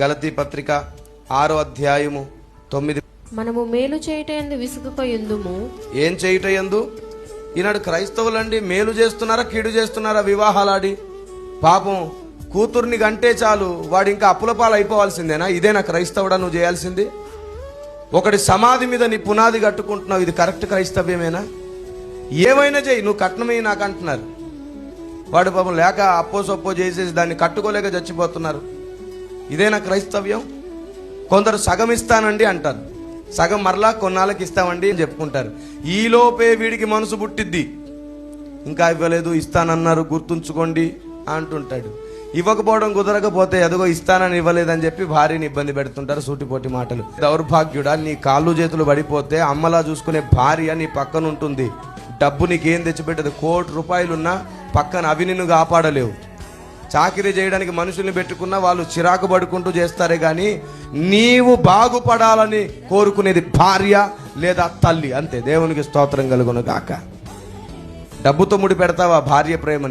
గలతీ పత్రిక 6వ అధ్యాయము 9. మనము మేలు చేయుటయందు విసుగకయుందుము. ఏం చేయుటయందు? ఈనాడు క్రైస్తవులండి మేలు చేస్తున్నారా కీడు చేస్తున్నారా? వివాహాలాడి పాపం కూతుర్ని గంటే చాలు వాడు ఇంకా అప్పుల పాలు అయిపోవాల్సిందేనా? ఇదేనా క్రైస్తవుడా నువ్వు చేయాల్సింది? ఒకటి సమాధి మీద నీ పునాది కట్టుకుంటున్నావు, ఇది కరెక్ట్ క్రైస్తవ్యమేనా? ఏమైనా చేయి, నువ్వు కట్నమే నాకు అంటున్నారు. వాడు పాపం లేక అప్పో సొప్పో చేసేసి దాన్ని కట్టుకోలేక చచ్చిపోతున్నారు. ఇదేనా క్రైస్తవ్యం? కొందరు సగం ఇస్తానండి అంటారు, సగం మరలా కొన్నాళ్ళకి ఇస్తామండి అని చెప్పుకుంటారు. ఈలోపే వీడికి మనసు పుట్టిద్ది, ఇంకా ఇవ్వలేదు ఇస్తానన్నారు గుర్తుంచుకోండి అంటుంటాడు. ఇవ్వకపోవడం కుదరకపోతే ఎదుగో ఇస్తానని ఇవ్వలేదని చెప్పి భార్యని ఇబ్బంది పెడుతుంటారు. సూటిపోటి మాటలు. దౌర్భాగ్యుడా, నీ కాళ్ళు చేతులు పడిపోతే అమ్మలా చూసుకునే భార్య నీ పక్కన ఉంటుంది. డబ్బు నీకేం తెచ్చిపెట్టదు. ₹1,00,00,000 ఉన్నా పక్కన అవి నిన్ను కాపాడలేవు. చాకిరీ చేయడానికి మనుషుల్ని పెట్టుకున్నా వాళ్ళు చిరాకు పడుకుంటూ చేస్తారే కానీ నీవు బాగుపడాలని కోరుకునేది భార్య లేదా తల్లి, అంతే. దేవునికి స్తోత్రం కలుగును గాక. డబ్బుతో ముడి పెడతావా భార్య ప్రేమని?